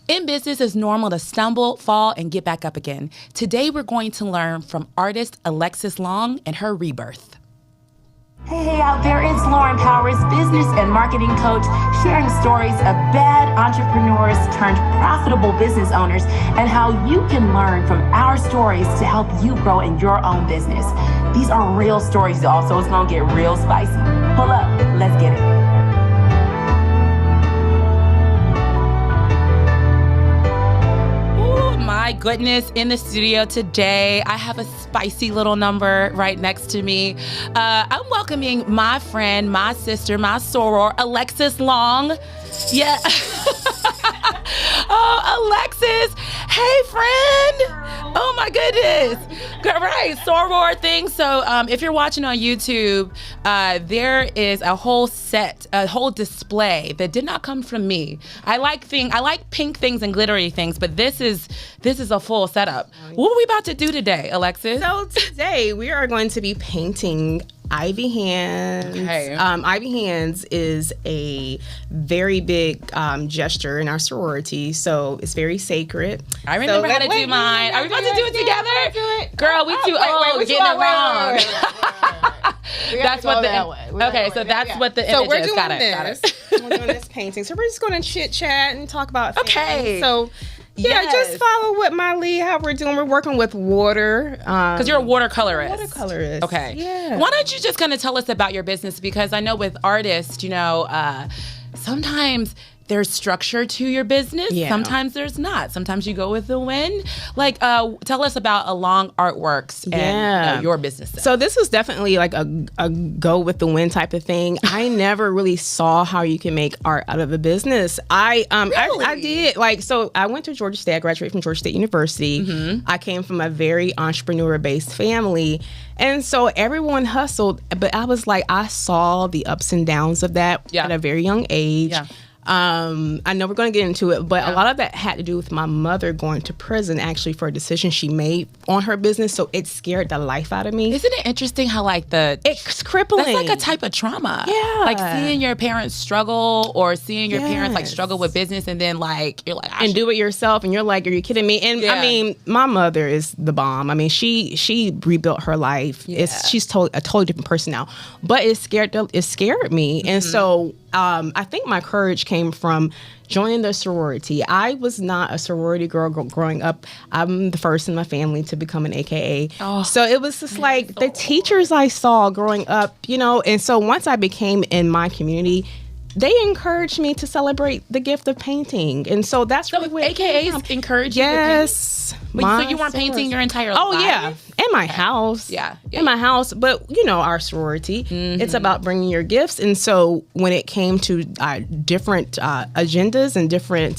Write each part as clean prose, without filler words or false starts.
In business, it's normal to stumble, fall, and get back up again. Today, we're going to learn from artist Alexis Long and her rebirth. Hey out there, it's Lauren Powers, business and marketing coach, sharing stories of bad entrepreneurs turned profitable business owners and how you can learn from our stories to help you grow in your own business. These are real stories, y'all, so it's gonna get real spicy. Pull up, let's get it. My goodness, in the studio today, I have a spicy little number right next to me. I'm welcoming my friend, my sister, my soror, Alexis Long. Yeah. Oh, Alexis. Hey, friend. Oh, my goodness. Right, soror thing. So if you're watching on YouTube, there is a whole set, a whole display that did not come from me. I like pink things and glittery things, but this is a full setup. What are we about to do today, Alexis? So today we are going to be painting Ivy Hands. Okay. Ivy Hands is a very big gesture in our sorority, so it's very sacred. I remember how to do mine. Are we about to do it together? Girl, we too old getting it wrong. That's what the okay. So that's what the image is. So we're doing got this. It. We're doing this painting. So we're just going to chit chat and talk about things. Okay. So. Yeah, yes. Just follow what my lead, how we're doing. We're working with water. Because you're a watercolorist. Watercolorist. Okay. Yeah. Why don't you just kind of tell us about your business? Because I know with artists, sometimes there's structure to your business. Yeah. Sometimes there's not. Sometimes you go with the wind. Like, tell us about Along Artworks and your business. So this was definitely like a go with the wind type of thing. I never really saw how you can make art out of a business. I did. So I went to Georgia State. I graduated from Georgia State University. Mm-hmm. I came from a very entrepreneur-based family. And so everyone hustled. But I was like, I saw the ups and downs of that at a very young age. Yeah. I know we're going to get into it, but a lot of that had to do with my mother going to prison actually for a decision she made on her business. So it scared the life out of me. Isn't it interesting how it's crippling? That's like a type of trauma. Yeah. Like seeing your parents struggle or seeing your parents struggle with business and then you're like, and do it yourself. And you're like, are you kidding me? And I mean, my mother is the bomb. I mean, she rebuilt her life. Yeah. She's a totally different person now, but it scared me. Mm-hmm. And so I think my courage came from joining the sorority. I was not a sorority girl growing up. I'm the first in my family to become an AKA. Oh, so it was just like the teachers I saw growing up, and so once I became in my community, they encouraged me to celebrate the gift of painting. And so that's really what AKAs encourage you to paint? So you weren't painting your entire life? Oh, yeah. In my house. Yeah. In my house. But, our sorority, it's about bringing your gifts. And so when it came to different agendas and different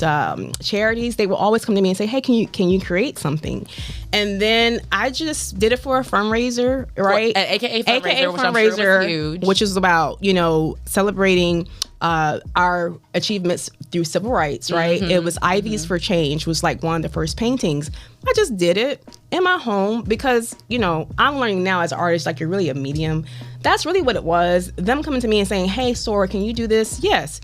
charities, they would always come to me and say, hey, can you create something? And then I just did it for a fundraiser, right? Well, AKA fundraiser, which I'm sure was huge. Which is about, celebrating our achievements through civil rights, right? Mm-hmm. It was Ivy's for Change was like one of the first paintings. I just did it in my home because, I'm learning now as an artist, like you're really a medium. That's really what it was. Them coming to me and saying, hey, Sora, can you do this? Yes.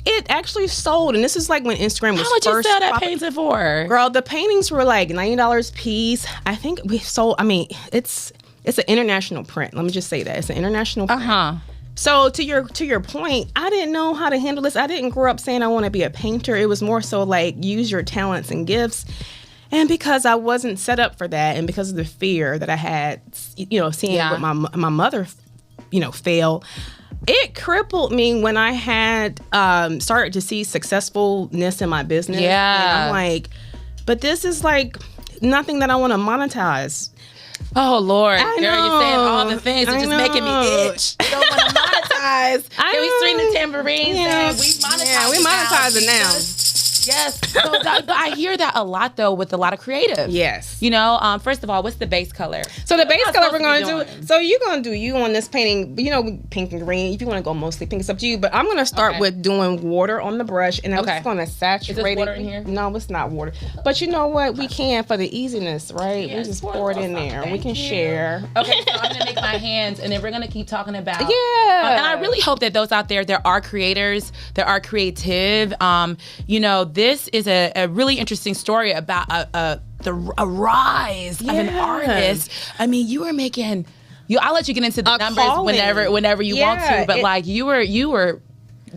It actually sold, and this is like when Instagram was first. How much you sell that painting for? Girl, the paintings were like $90 a piece. I think we sold, it's an international print. Let me just say that. It's an international print. Uh-huh. So to your point, I didn't know how to handle this. I didn't grow up saying I want to be a painter. It was more so like use your talents and gifts. And because I wasn't set up for that, and because of the fear that I had, seeing what my mother, fail, it crippled me when I had started to see successfulness in my business. Yeah, and I'm like, but this is like nothing that I want to monetize. Oh, Lord. Girl, you're saying all the things are just making me itch. You don't want to monetize. Can we string the tambourines? Yeah. We monetize it now. Yes. So I hear that a lot, though, with a lot of creatives. Yes. First of all, what's the base color? So the base color we're going to do, so you're going to do you on this painting, pink and green. If you want to go mostly pink, it's up to you. But I'm going to start with doing water on the brush, and I'm just going to saturate it. Is this water in here? No, it's not water. But you know what? We can for the easiness, right? We just pour it in there. We can share. Okay, so I'm going to make my hands, and then we're going to keep talking about. Yeah. And I really hope that those out there are creators, that are creative. this is a really interesting story about a rise of an artist. I mean, you were making. I'll let you get into the numbers whenever you want to, but like you were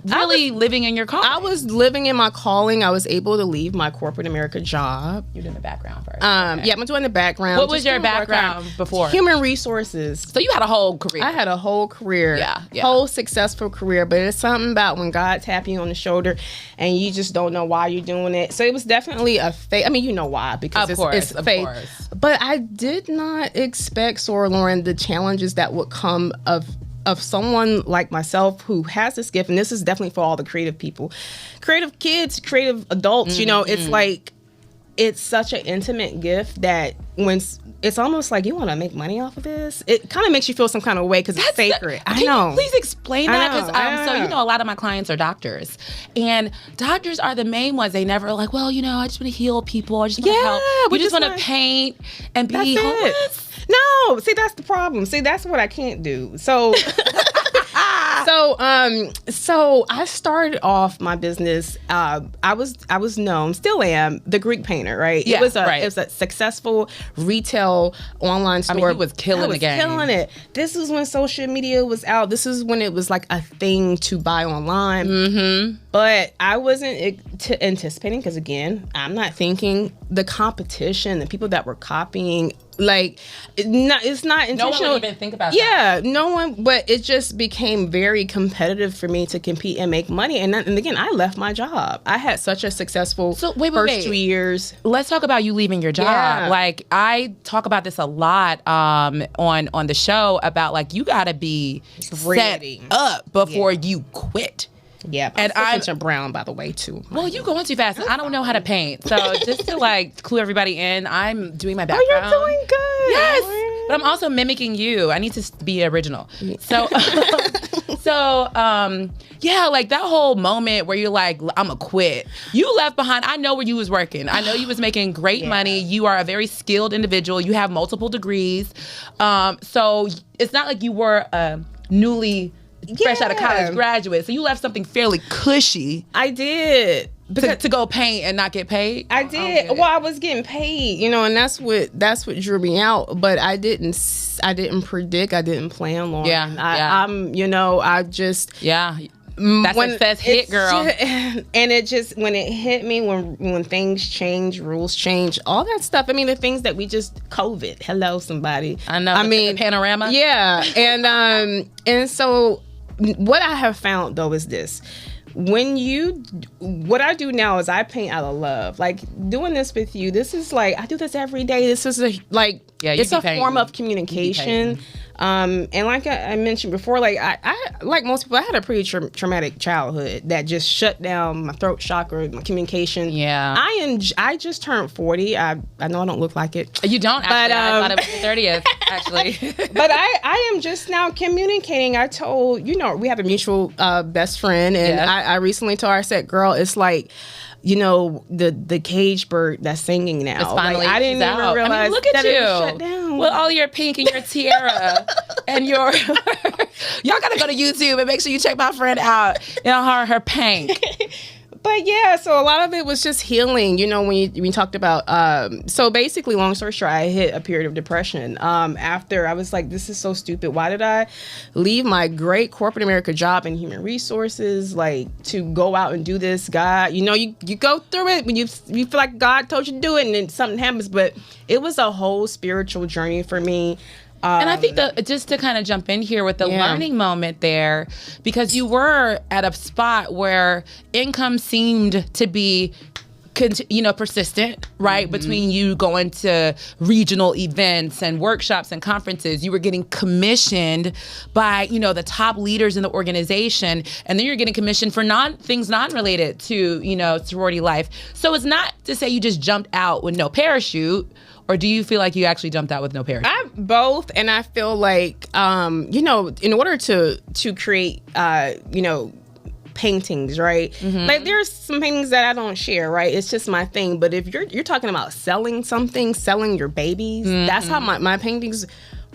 really living in your calling. I was living in my calling. I was able to leave my corporate America job. You're doing the background first. Yeah, I'm doing the background. What was your background before? Human resources. So you had a whole career. I had a whole career. Whole successful career. But it's something about when God taps you on the shoulder and you just don't know why you're doing it. So it was definitely a faith. I mean, you know why, because it's faith. Course. But I did not expect, Sora Lauren, the challenges that would come of someone like myself who has this gift, and this is definitely for all the creative people, creative kids, creative adults, you know, it's like, it's such an intimate gift that when it's almost like you want to make money off of this, it kind of makes you feel some kind of way because it's sacred. I know. You please explain that? Because so, you know, a lot of my clients are doctors, and doctors are the main ones. They never like, well, you know, I just want to heal people. I just want to help. We just want to paint and be homeless. No, see, that's the problem. See, that's what I can't do. So, so I started off my business. I was known, still am, the Greek painter, right? Yeah, it was a successful retail online store. I mean, he was killing the game. Killing it. This is when social media was out. This is when it was like a thing to buy online. Mm-hmm. But I wasn't anticipating, because again, I'm not thinking the competition, the people that were copying. Like, it's not intentional. No one would even think about that. Yeah, no one. But it just became very competitive for me to compete and make money. And again, I left my job. I had such a successful first 2 years. Let's talk about you leaving your job. Yeah. Like, I talk about this a lot on the show about, like, you got to be set up before you quit. Yeah, and I'm switching to brown, by the way, too. Well, you going too fast. I don't know how to paint, so just to like clue everybody in, I'm doing my background. Oh, you're doing good. Yes, but I'm also mimicking you. I need to be original. So, yeah, like that whole moment where you're like, I'm gonna quit. You left behind. I know where you was working. I know you was making great money. You are a very skilled individual. You have multiple degrees. So it's not like you were newly fresh out of college graduate. So you left something fairly cushy. I did. To go paint and not get paid? I did. Well, I was getting paid, you know, and that's what drew me out. But I didn't predict. I didn't plan, Lauren. I'm, you know, I just. Yeah. That success hit, girl. And it just, when it hit me, when things change, rules change, all that stuff. I mean, the things that we just, COVID. Hello, somebody. I know. I mean, the panorama. Yeah. And so what I have found, though, is this. What I do now is I paint out of love. Like, doing this with you, this is like, I do this every day. This is it's a form of communication. And like I mentioned before, like I like most people, I had a pretty traumatic childhood that just shut down my throat chakra, my communication. Yeah. I just turned 40. I know I don't look like it. You don't, actually. I thought it was the 30th, actually. But I am just now communicating. I told, you know, we have a mutual best friend, and I recently told her, I said, girl, it's like, you know, the cage bird that's singing now. It's finally, like, I didn't even realize. I mean, look at that you it was shut down. With all your pink and your tiara and your. Y'all gotta go to YouTube and make sure you check my friend out. You know, her pink. But yeah, so a lot of it was just healing. You know, when you talked about, so basically, long story short, I hit a period of depression. After I was like, this is so stupid. Why did I leave my great corporate America job in human resources, like, to go out and do this? God, you know, you go through it when you feel like God told you to do it, and then something happens. But it was a whole spiritual journey for me. And I think just to kind of jump in here with the learning moment there, because you were at a spot where income seemed to be, persistent, right? Mm-hmm. Between you going to regional events and workshops and conferences, you were getting commissioned by, the top leaders in the organization, and then you're getting commissioned for things non-related to, sorority life. So it's not to say you just jumped out with no parachute. Or do you feel like you actually jumped out with no parachute? Both, and I feel like, in order to create, paintings, right? Mm-hmm. Like, there's some paintings that I don't share, right? It's just my thing. But if you're talking about selling something, selling your babies, that's how my paintings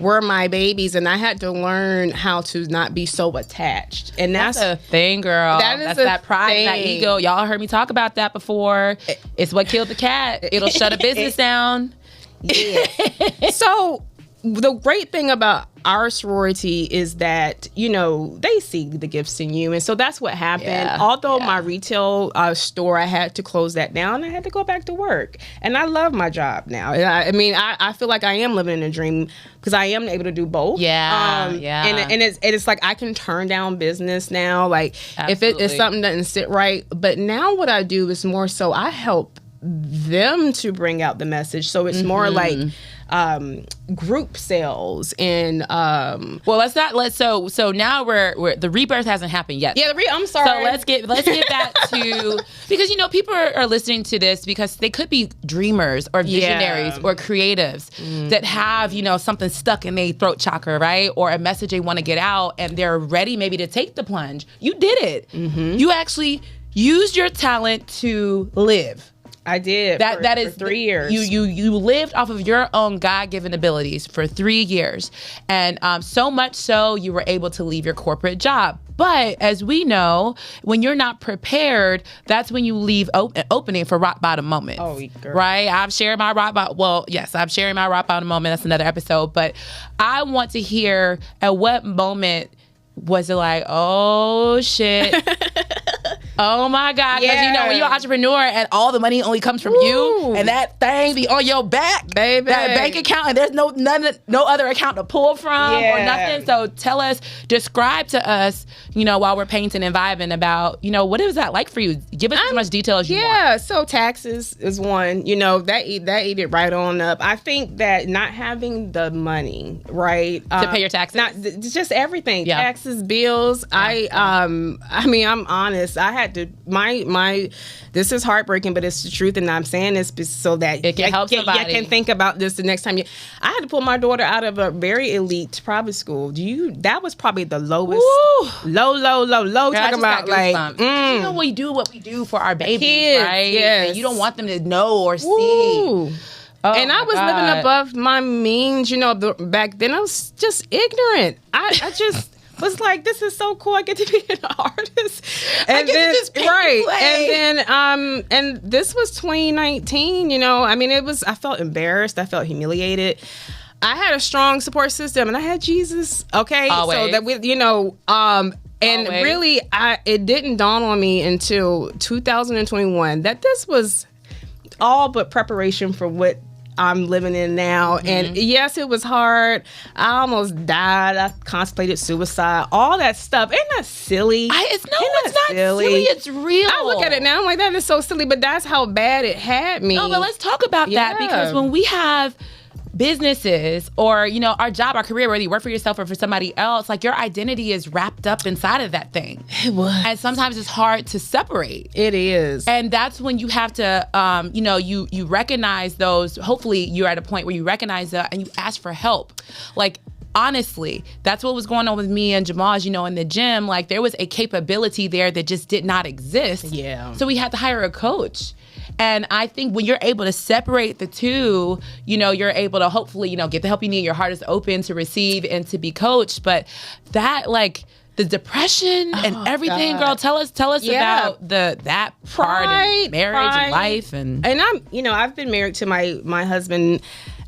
were my babies, and I had to learn how to not be so attached. And that's a thing, girl. That's that pride, thing. That ego. Y'all heard me talk about that before. It's what killed the cat. It'll shut a business down. Yeah. So the great thing about our sorority is that, you know, they see the gifts in you. And so that's what happened. Yeah. Although my retail store, I had to close that down. I had to go back to work. And I love my job now. I feel like I am living in a dream because I am able to do both. Yeah. And it's like I can turn down business now. Like Absolutely. if something doesn't sit right. But now what I do is more so I help them to bring out the message. So it's more like group sales and so now we're the rebirth hasn't happened yet. Yeah, I'm sorry. So let's get back to, because, you know, people are listening to this because they could be dreamers or visionaries or creatives that have, you know, something stuck in their throat chakra, right? Or a message they want to get out and they're ready maybe to take the plunge. You did it. You actually used your talent to live. I did. That is 3 years. You lived off of your own God-given abilities for 3 years, and so much so you were able to leave your corporate job. But as we know, when you're not prepared, that's when you leave an opening for rock bottom moments. Oh, girl. Right? I've shared my rock bottom. Well, yes, I'm sharing my rock bottom moment. That's another episode. But I want to hear, at what moment was it like, oh shit. Oh my God. Because you know, when you're an entrepreneur and all the money only comes from you and that thing be on your back, baby, that bank account, and there's no other account to pull from or nothing. So describe to us, you know, while we're painting and vibing about, you know, what is that like for you? Give us as much detail as you want. Yeah, so taxes is one, you know, that ate it right on up. I think that not having the money, right? To pay your taxes? Just everything. Yeah. Taxes, bills. Yeah. I mean, I'm honest. I had to, this is heartbreaking, but it's the truth, and I'm saying this so that it can help somebody. You can think about this the next time I had to pull my daughter out of a very elite private school. That was probably the lowest, low. Girl, talking about like, you know, we do what we do for our babies, kids, right? Yes. And you don't want them to know or see. Oh, and I was God. living above my means, you know. Back then I was just ignorant. I just was like, this is so cool. I get to be an artist. And then and this was 2019, you know. I mean, I felt embarrassed. I felt humiliated. I had a strong support system and I had Jesus. Okay. Always. So that we, you know, and Always. really it didn't dawn on me until 2021 that this was all but preparation for what I'm living in now. And yes, it was hard. I almost died. I contemplated suicide, all that stuff. Ain't that silly? It's not silly. It's real. I look at it now, I'm like, that is so silly, but that's how bad it had me. No, but let's talk about that, because when we have businesses or, you know, our job, our career, whether you work for yourself or for somebody else, like, your identity is wrapped up inside of that thing. It was. And sometimes it's hard to separate. It is. And that's when you have to, you know, you recognize those. Hopefully you're at a point where you recognize that and you ask for help. Like, honestly, that's what was going on with me and Jamal, you know, in the gym. Like, there was a capability there that just did not exist. Yeah. So we had to hire a coach. And I think when you're able to separate the two, you know, you're able to hopefully, you know, get the help you need. Your heart is open to receive and to be coached. But that, like, the depression and everything, God. Girl, tell us about that part of marriage and life. And I've been married to my husband.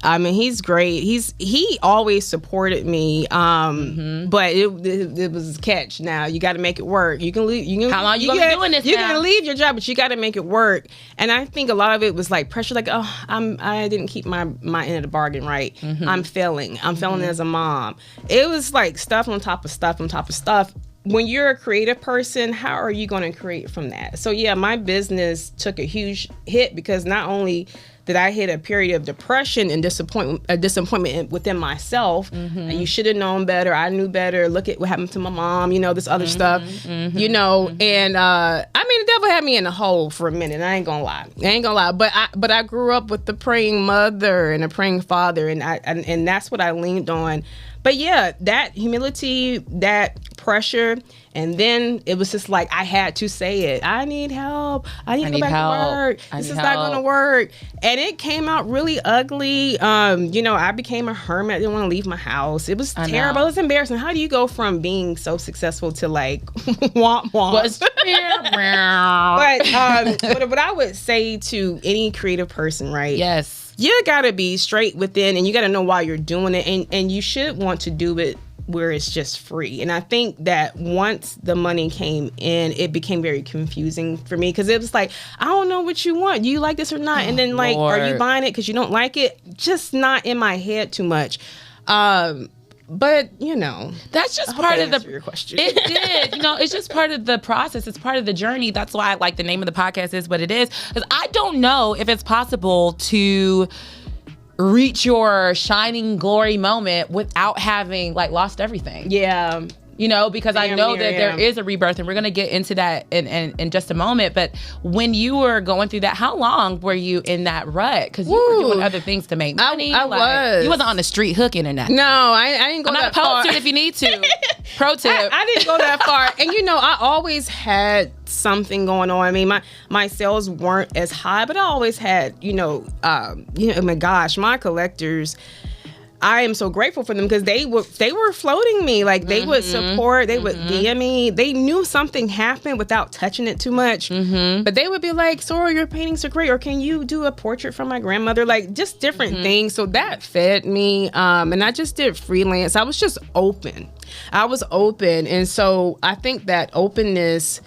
I mean, he's great. He always supported me. But it was a catch. Now you got to make it work. You can leave. How long you gonna be doing this? You can leave your job, but you got to make it work. And I think a lot of it was like pressure. Like, I didn't keep my end of the bargain right. I'm failing. I'm failing as a mom. It was like stuff on top of stuff on top of stuff. When you're a creative person, how are you going to create from that? So yeah, my business took a huge hit because not only did I hit a period of depression and disappointment within myself, and you should have known better. I knew better. Look at what happened to my mom, you know, this other stuff, you know, and I mean, the devil had me in a hole for a minute. I ain't gonna lie. But I grew up with the praying mother and a praying father, and that's what I leaned on. But yeah, that humility, that pressure, And then it was just like, I had to say it. I need help. I need to go back to work. This is not going to work. And it came out really ugly. I became a hermit. I didn't want to leave my hoce. It was terrible. It was embarrassing. How do you go from being so successful to like, womp womp? But what I would say to any creative person, right? Yes. You got to be straight within, and you got to know why you're doing it. And you should want to do it where it's just free. And I think that once the money came in, it became very confusing for me, because it was like, I don't know what you want. Do you like this or not? And then like, Lord, are you buying it because you don't like it? Just not in my head too much. But that's just part of your question. It did. It's just part of the process. It's part of the journey. That's why like the name of the podcast is what it is. Because I don't know if it's possible to reach your shining glory moment without having like lost everything. Yeah. Because I know that there is a rebirth, and we're going to get into that in just a moment. But when you were going through that, how long were you in that rut? Because you were doing other things to make money. I was. You wasn't on the street hooking or nothing. No, I didn't go that far. I'm not posted if you need to. Pro tip. I didn't go that far. And I always had something going on. I mean, my sales weren't as high, but I always had, oh my gosh, my collectors, I am so grateful for them, because they were floating me. Like, they would support, they would DM me. They knew something happened without touching it too much. But they would be like, Sora, your paintings are great. Or can you do a portrait from my grandmother? Like, just different things. So that fed me. And I just did freelance. I was just open. And so I think that openness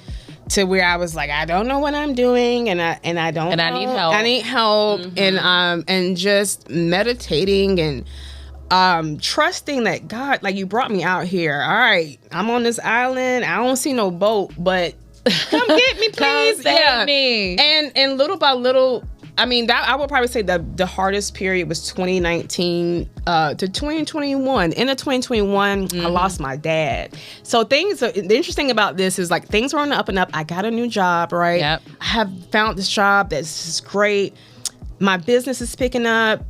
to where I was like, I don't know what I'm doing, and I need help. I need help. And just meditating and trusting that God, like, you brought me out here. All right, I'm on this island. I don't see no boat, but come get me, please. Come save me. And little by little, I mean, that I would probably say the hardest period was 2019 to 2021. In 2021, I lost my dad. So the interesting about this is, like, things were on the up and up. I got a new job, right? Yep. I have found this job that's great. My business is picking up.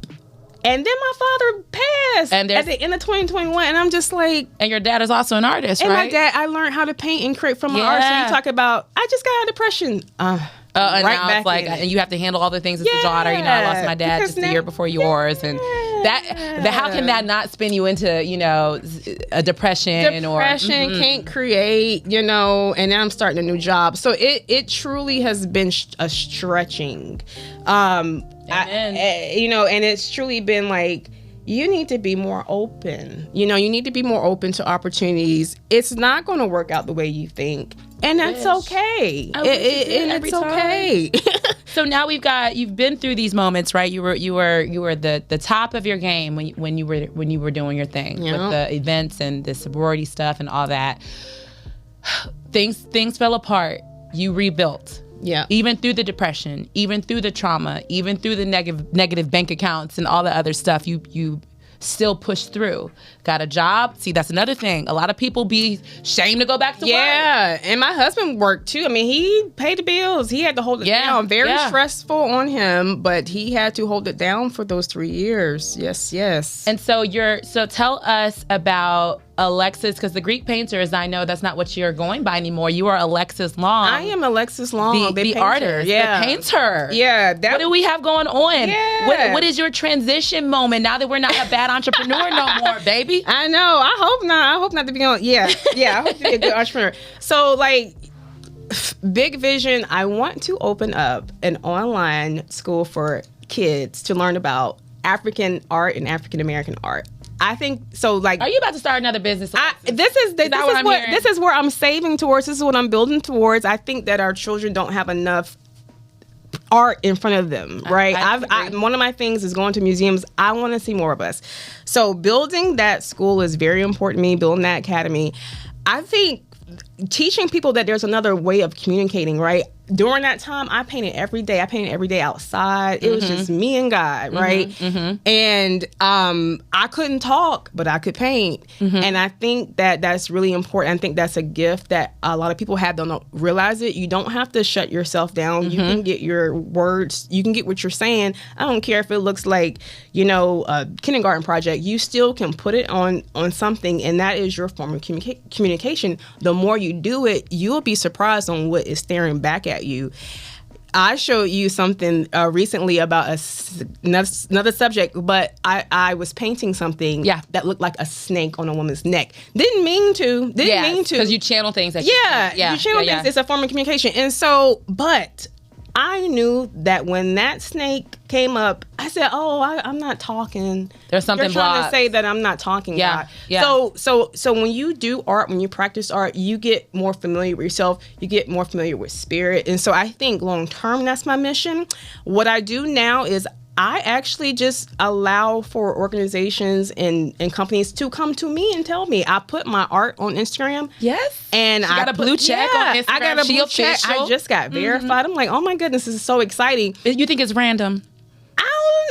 And then my father passed at the end of 2021. And I'm just like... And your dad is also an artist, and right? And my dad, I learned how to paint and create from my art. So you talk about, I just got a depression. And right now back it's like, and you have to handle all the things as a daughter. I lost my dad just the year before yours. And how can that not spin you into, a depression? Can't create, and now I'm starting a new job. So it truly has been a stretching. And it's truly been like, you need to be more open. You need to be more open to opportunities. It's not going to work out the way you think. And that's okay. It's okay. So now you've been through these moments, right? You were the top of your game when you were doing your thing with the events and the sorority stuff and all that. Things fell apart. You rebuilt. Yeah. Even through the depression, even through the trauma, even through the negative bank accounts and all the other stuff, you still push through. Got a job. See, that's another thing. A lot of people be ashamed to go back to work. Yeah, and my husband worked too. I mean, he paid the bills. He had to hold it down. Very stressful on him, but he had to hold it down for those 3 years. Yes. And so tell us about Alexis, because the Greek painters, I know that's not what you're going by anymore. You are Alexis Long. I am Alexis Long, the artist, the painter. Yeah. What do we have going on? Yeah. What is your transition moment now that we're not a bad entrepreneur no more, baby? I know. I hope not. I hope not to be on. Yeah. I hope to be a good entrepreneur. So, like, big vision. I want to open up an online school for kids to learn about African art and African American art. I think so. Like, are you about to start another business? This is where I'm saving towards. This is what I'm building towards. I think that our children don't have enough art in front of them, right? One of my things is going to museums. I want to see more of us. So building that school is very important to me. Building that academy. I think teaching people that there's another way of communicating, right? during that time, I painted every day. I painted every day outside. It was just me and God, right? And I couldn't talk, but I could paint. And I think that that's really important. I think that's a gift that a lot of people have, don't realize it. You don't have to shut yourself down. You can get your words. You can get what you're saying. I don't care if it looks like, a kindergarten project. You still can put it on something, and that is your form of communication. The more you do it, you'll be surprised on what is staring back at you. I showed you something recently about another subject, but I was painting something that looked like a snake on a woman's neck. Didn't mean to. Because you channel things. You channel things. It's a form of communication. And so, but I knew that when that snake came up, I said, I'm not talking. There's something You're trying blocked. to say that I'm not talking. Yeah. So when you do art, when you practice art, you get more familiar with yourself. You get more familiar with spirit. And so I think long term, that's my mission. What I do now is I actually just allow for organizations and companies to come to me and tell me. I put my art on Instagram. Yes. And I got a blue check on Instagram. I got a blue check. I just got verified. I'm like, oh my goodness, this is so exciting. You think it's random?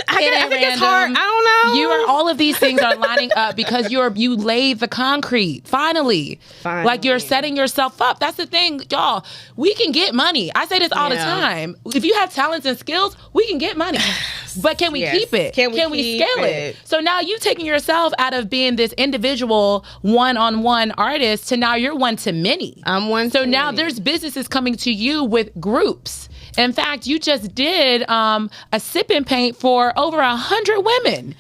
I think it's hard. I don't know. All of these things are lining up because you laid the concrete. Finally. Like you're setting yourself up. That's the thing, y'all. We can get money. I say this all the time. If you have talents and skills, we can get money. But can we keep it? Can we scale it? So now you've taken yourself out of being this individual one-on-one artist to now you're one to many. I'm one to many. So now there's businesses coming to you with groups. In fact, you just did a sip and paint for over 100 women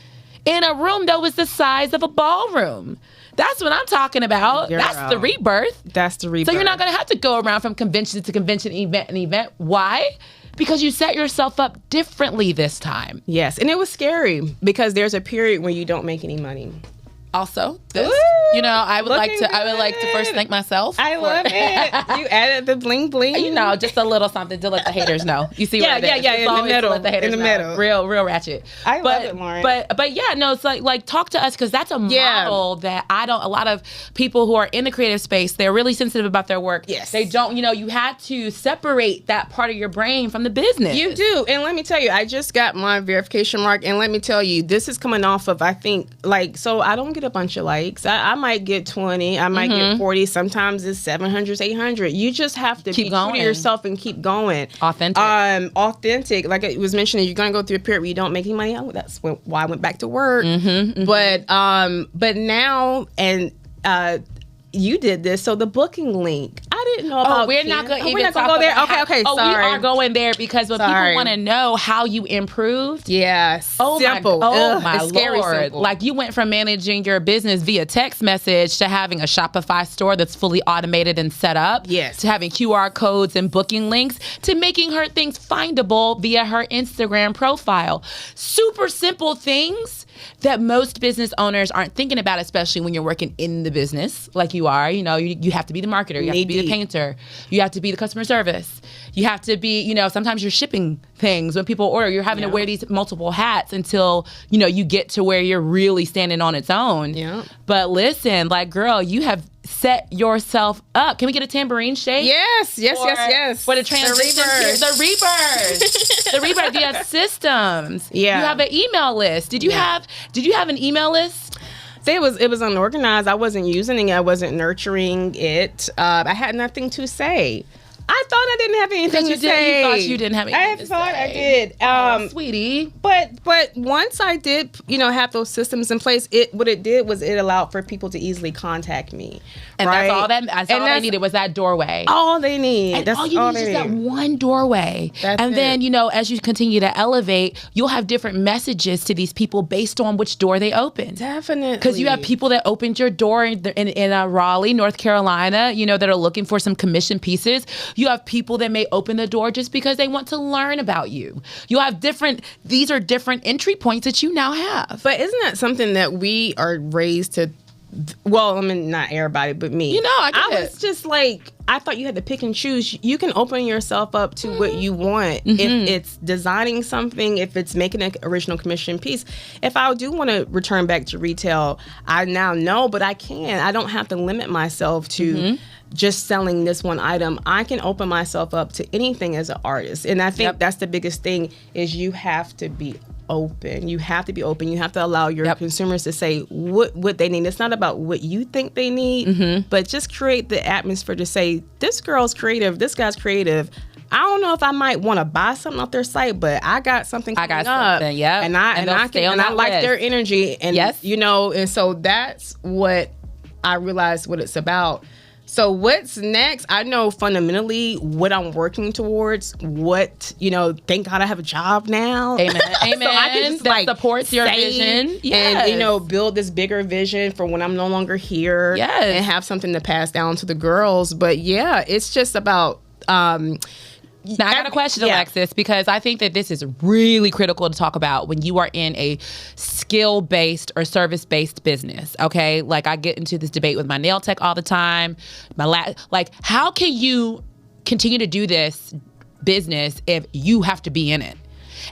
in a room that was the size of a ballroom. That's what I'm talking about. Girl. That's the rebirth. That's the rebirth. So you're not going to have to go around from convention to convention, event and event. Why? Because you set yourself up differently this time. Yes, and it was scary because there's a period where you don't make any money. Also, this, I would like to first thank myself. I love it. You added the bling bling. Just a little something to let the haters know. You see what it is? Yeah, in the middle. Let the haters know. Real ratchet. I love it, Lauren. But yeah, no, it's like talk to us because that's a model that a lot of people who are in the creative space, they're really sensitive about their work. Yes. They don't, you had to separate that part of your brain from the business. You do. And let me tell you, I just got my verification mark, and let me tell you, this is coming off of, I think, so I don't get a bunch of likes. I might get 20. I might get 40. Sometimes it's 700, 800. You just have to be true to yourself and keep going. Authentic. Like it was mentioned, you're going to go through a period where you don't make any money. That's why I went back to work. But now, and you did this. So the booking link, I didn't know about. We're not going to go there. Okay. Oh, sorry. we are going there because when people want to know how you improved. Yes. Simple. My it's scary Lord. simple. Like you went from managing your business via text message to having a Shopify store that's fully automated and set up. Yes. To having QR codes and booking links to making her things findable via her Instagram profile. Super simple things that most business owners aren't thinking about, especially when you're working in the business like you are. You have to be the marketer. You have to be the painter. You have to be the customer service. You have to be, sometimes you're shipping things when people order. You're having to wear these multiple hats until, you get to where you're really standing on its own. Yeah. But listen, girl, you have set yourself up. Can we get a tambourine shake? Yes. For the transition. The rebirth. The rebirth. You have systems. Yeah. You have an email list. Did you have an email list? See, it was unorganized. I wasn't using it. I wasn't nurturing it. I had nothing to say. I thought I didn't have anything to say. You thought you didn't have anything to say. I thought I did. Sweetie. But once I did, have those systems in place, what it did was it allowed for people to easily contact me. And right? that's all they needed was that doorway. All they need. And that's all you need is just that one doorway. Then, as you continue to elevate, you'll have different messages to these people based on which door they open. Definitely. Because you have people that opened your door in Raleigh, North Carolina, that are looking for some commission pieces. You have people that may open the door just because they want to learn about you. You have these are different entry points that you now have. But isn't that something that we are raised to well, I mean, not everybody, but me. I was just like, I thought you had to pick and choose. You can open yourself up to what you want. If it's designing something, if it's making an original commission piece. If I do want to return back to retail, I now know, but I can. I don't have to limit myself to just selling this one item. I can open myself up to anything as an artist. And I think that's the biggest thing is you have to be open. You have to be open. You have to allow your consumers to say what they need. It's not about what you think they need, but just create the atmosphere to say, this girl's creative, this guy's creative. I don't know if I might want to buy something off their site, but I got something coming up. And I like their energy. And and so that's what I realized what it's about. So what's next? I know fundamentally what I'm working towards. Thank God I have a job now. Amen. Amen. So I can just supports your vision. And, build this bigger vision for when I'm no longer here. Yes. And have something to pass down to the girls. But it's just about... Now, I got a question, Alexis, because I think that this is really critical to talk about when you are in a skill-based or service-based business, okay? Like, I get into this debate with my nail tech all the time. How can you continue to do this business if you have to be in it?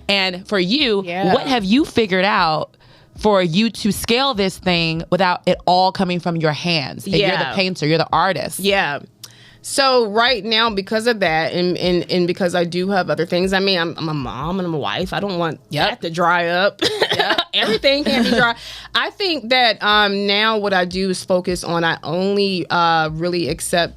And for you, what have you figured out for you to scale this thing without it all coming from your hands? And you're the painter, you're the artist. Yeah. So right now, because of that, and because I do have other things, I mean, I'm a mom and I'm a wife. I don't want that to dry up. Everything can be dry. I think that now what I do is focus on, I only really accept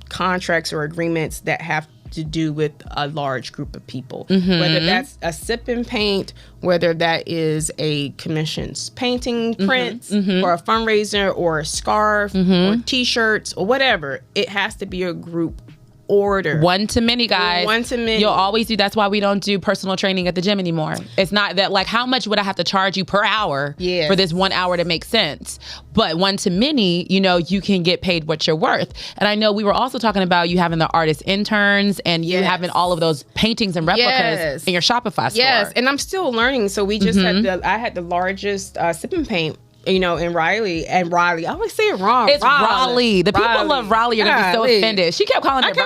contracts or agreements that have to do with a large group of people, whether that's a sip and paint, whether that is a commissioned painting, prints, or a fundraiser, or a scarf, or t-shirts, or whatever. It has to be a group order. One to many, guys. One to many. You'll always do. That's why we don't do personal training at the gym anymore. It's not that, like, how much would I have to charge you per hour for this 1 hour to make sense? But one to many, you can get paid what you're worth. And I know we were also talking about you having the artist interns and you having all of those paintings and replicas in your Shopify store. Yes, and I'm still learning. So we just I had the largest sip and paint in Raleigh. And Raleigh, I always say it wrong. It's Raleigh. The people of Raleigh are going to be so offended. She kept calling it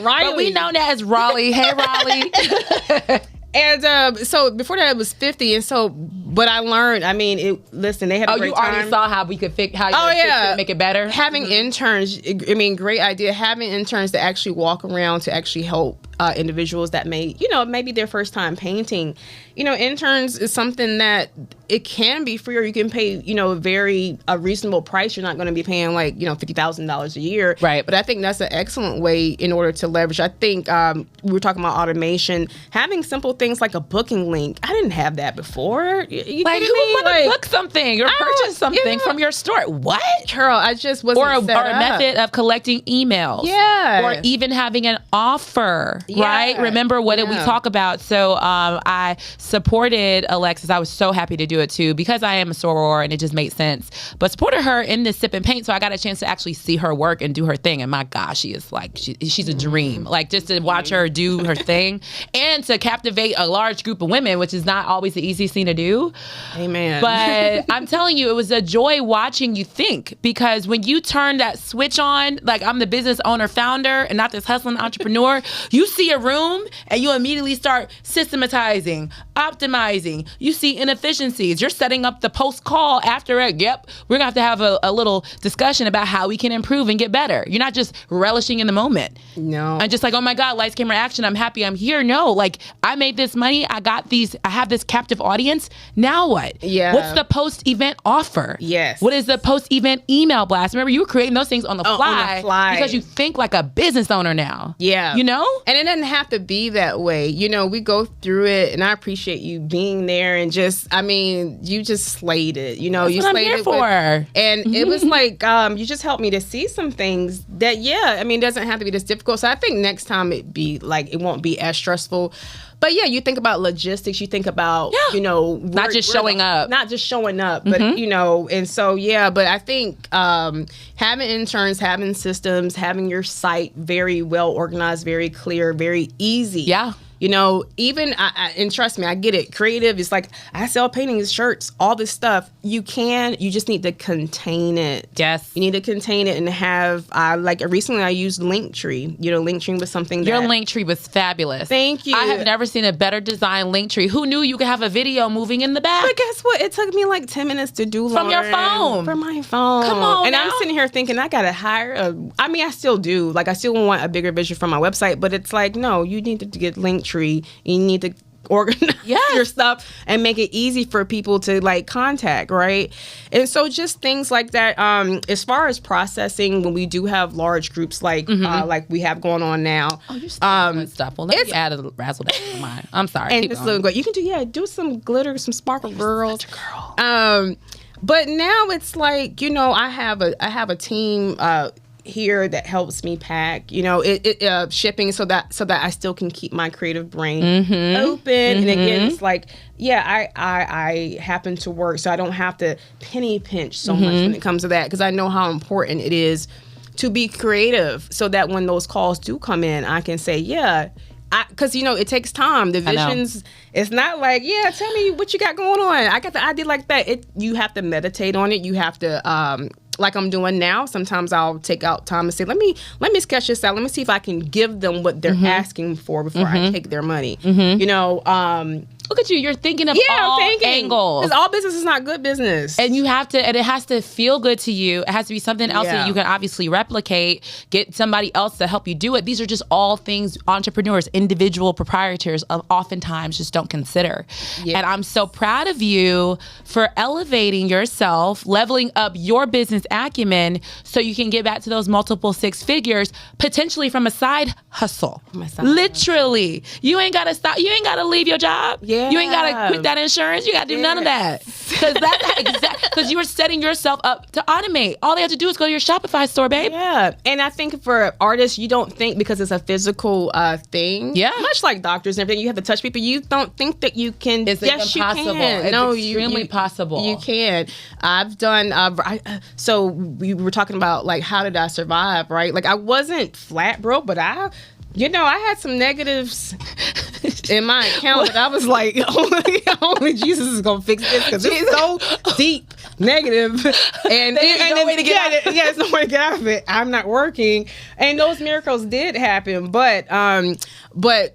Riley. But we know that as Raleigh. Hey, Raleigh. And so before that, it was 50. And so, but I learned, I mean, they had a great time. Oh, you already saw how we could fix it, make it better? Having interns, great idea. Having interns that actually walk around to actually help individuals that maybe their first time painting. Interns is something that it can be free, or you can pay, a reasonable price. You're not going to be paying $50,000 a year. Right. But I think that's an excellent way in order to leverage. I think we were talking about automation, having simple things like a booking link. I didn't have that before. You who would want to book something or purchase something from your store? What? Girl, I just wasn't set up. Or a method of collecting emails. Yeah. Or even having an offer. Right? Remember what did we talk about? So I supported Alexis. I was so happy to do it too because I am a soror and it just made sense. But supported her in this sip and paint, so I got a chance to actually see her work and do her thing. And my gosh, she is she's a dream. Like, just to watch her do her thing and to captivate a large group of women, which is not always the easiest thing to do. Amen. But I'm telling you, it was a joy watching you think, because when you turn that switch on, like, I'm the business owner, founder, and not this hustling entrepreneur, you see a room and you immediately start systematizing, optimizing. You see inefficiencies. You're setting up the post call after it. Yep, we're gonna have a little discussion about how we can improve and get better. You're not just relishing in the moment. No. And just like, oh my God, lights, camera, action, I'm happy I'm here. No, like, I made this money. I have this captive audience. Now what? Yeah. What's the post-event offer? Yes. What is the post-event email blast? Remember, you were creating those things on the fly because you think like a business owner now. Yeah. And it doesn't have to be that way. We go through it, and I appreciate you being there and you just slayed it. That's you what slayed I'm here it for. And it was like, you just helped me to see some things that, it doesn't have to be this difficult. So I think next time it won't be as stressful. But you think about logistics, you think about, not just showing up, but, and so, but I think having interns, having systems, having your site very well organized, very clear, very easy. Yeah. You know, even and trust me, I get it. Creative is like, I sell paintings, shirts, all this stuff. You just need to contain it. Yes. You need to contain it and have, like recently I used Linktree. You know, Linktree was something Your Linktree was fabulous. Thank you. I have never seen a better designed Linktree. Who knew you could have a video moving in the back? But guess what? It took me like 10 minutes to do. From your phone. From my phone. Come on. And now. I'm sitting here thinking I gotta hire I still do. Like, I still want a bigger vision for my website, but it's like, no, you need to get Linktree. You need to organize your stuff and make it easy for people to like contact, right? And so just things like that. As far as processing, when we do have large groups like we have going on now. Oh, you're still doing stuff. Well, let me add a razzle dazzle to mine. I'm sorry. And this little, you can do some glitter, some sparkle girls. Such a girl. But now it's like, you know, I have a team here that helps me pack, you know, shipping so that I still can keep my creative brain open. And again, it's like, I happen to work, so I don't have to penny pinch so much when it comes to that, because I know how important it is to be creative, so that when those calls do come in, I can say, because, you know, it takes time. The visions, it's not like, tell me what you got going on. I got the idea like that. You have to meditate on it. You have to, like I'm doing now, sometimes I'll take out time and say, let me sketch this out. Let me see if I can give them what they're asking for before I take their money. You know, look at you. You're thinking of all angles. Because all business is not good business. And you have to, and it has to feel good to you. It has to be something else that you can obviously replicate, get somebody else to help you do it. These are just all things entrepreneurs, individual proprietors oftentimes just don't consider. And I'm so proud of you for elevating yourself, leveling up your business acumen so you can get back to those multiple six figures, potentially from a side hustle. Literally. You ain't got to stop. You ain't got to leave your job. You ain't got to quit that insurance. You got to do none of that. Because you are setting yourself up to automate. All they have to do is go to your Shopify store, babe. And I think for artists, you don't think because it's a physical thing. Much like doctors and everything, you have to touch people. You don't think that you can. It's impossible. It's extremely possible. You can. I've done. So we were talking about like, how did I survive? Right? Like, I wasn't flat broke, but I had some negatives in my account, but I was like, only Jesus is gonna fix this, because it's so deep negative, and there's no way to get out of it. There's no way to get out of it. I'm not working, and those miracles did happen, but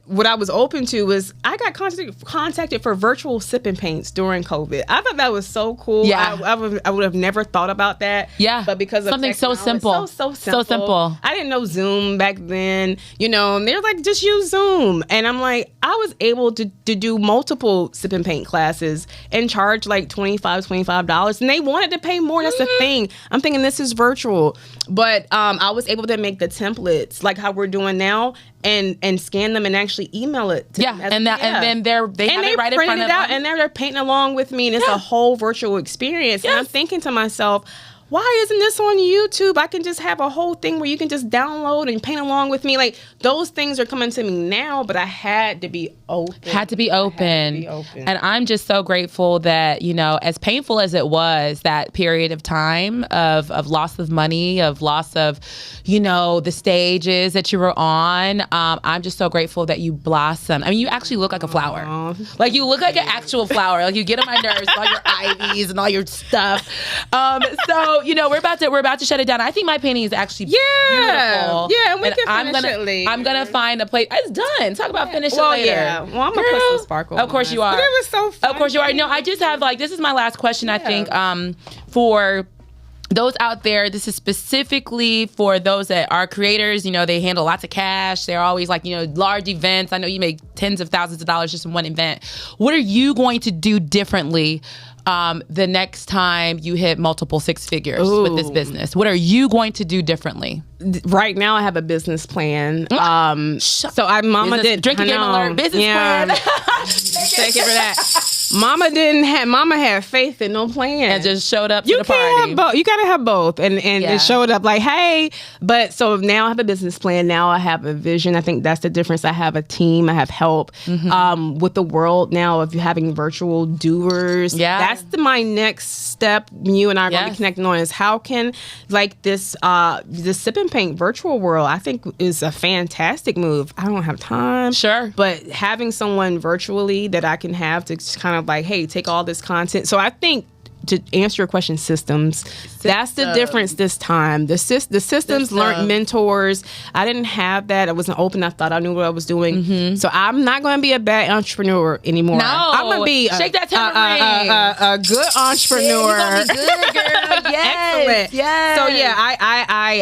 what I was open to was I got contacted for virtual sipping paints during COVID. I thought that was so cool. I would have never thought about that. But because of something so simple, so simple. I didn't know Zoom back then, you know. And they're like, just use Zoom. And I'm like, I was able to do multiple sip and paint classes and charge like $25. And they wanted to pay more. That's the thing. I'm thinking this is virtual. But I was able to make the templates like how we're doing now and scan them and actually email it to them. And then they have it right in front of them. And they're printing along with me. And it's a whole virtual experience. And I'm thinking to myself, why isn't this on YouTube? I can just have a whole thing where you can just download and paint along with me. Like, those things are coming to me now, but I had to be open. And I'm just so grateful that, you know, as painful as it was, that period of time of loss of money, of loss of, you know, the stages that you were on, I'm just so grateful that you blossom. I mean, you actually look like a flower. Like, you look like an actual flower. Like, you get on my nerves, all your ivies and all your stuff. So, you know, we're about to shut it down. I think my painting is actually beautiful. And we can finish it later. I'm gonna find a place. It's done. Talk about finish it later. Well, I'm gonna put some sparkle. Of course you are. But it was so fun. Of course you are. No, I just have this is my last question. I think for those out there, this is specifically for those that are creators. You know, they handle lots of cash. They're always like, you know, large events. I know you make tens of thousands of dollars just in one event. What are you going to do differently the next time you hit multiple six figures with this business? What are you going to do differently? Right now, I have a business plan. So Mama did drinking game alert business plan. Thank you for that. Mama had faith and no plan. And just showed up to the party. You gotta have both. And it showed up like, hey, but so now I have a business plan. Now I have a vision. I think that's the difference. I have a team. I have help with the world now of having virtual doers. Yeah. That's my next step. You and I are going to be connecting on is how can like this sip and paint virtual world, I think is a fantastic move. I don't have time. Sure. But having someone virtually that I can have to kind of like, hey, take all this content. So I think to answer your question, systems. That's the difference this time. The systems learned mentors. I didn't have that. I wasn't open. I thought I knew what I was doing. So I'm not going to be a bad entrepreneur anymore. No. I'm going to be shake that tambourine. A good entrepreneur. You're gonna be good, girl. Yes. Excellent. Yes. So yeah,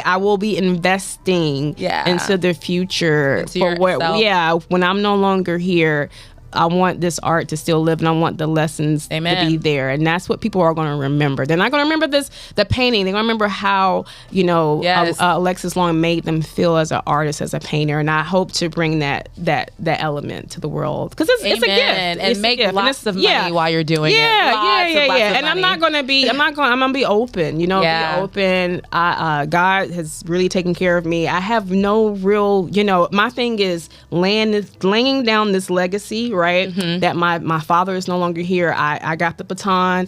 I will be investing into the future when I'm no longer here. I want this art to still live, and I want the lessons to be there, and that's what people are going to remember. They're not going to remember the painting. They're going to remember how Alexis Long made them feel as an artist, as a painter, and I hope to bring that element to the world because it's a gift and make lots of money while you're doing it. And I'm going to be open. Be open. God has really taken care of me. I have no real. My thing is laying down this legacy. Right, that my father is no longer here. I got the baton.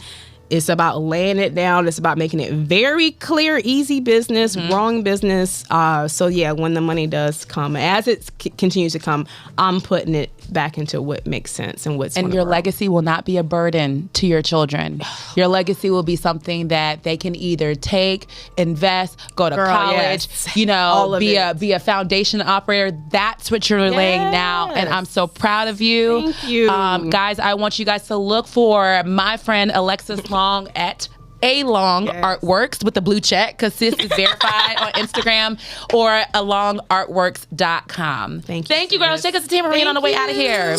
It's about laying it down. It's about making it very clear, easy business, wrong business. So yeah, when the money does come, as it continues to come, I'm putting it back into what makes sense and what's. And your legacy will not be a burden to your children. Your legacy will be something that they can either take, invest, go to college, be a foundation operator. That's what you're laying now, and I'm so proud of you. Thank you, guys. I want you guys to look for my friend Alexis Long at Long Artworks with the blue check because sis is verified on Instagram or alongartworks.com. Thank you, girls. Shake us a tambourine on the way out of here.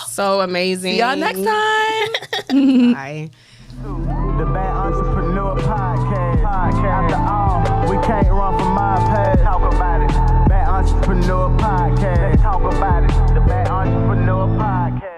So amazing. See y'all next time. Bye. The Bad Entrepreneur Podcast. After all, we can't run from my past. Talk about it. Bad Entrepreneur Podcast. Let's talk about it. The Bad Entrepreneur Podcast.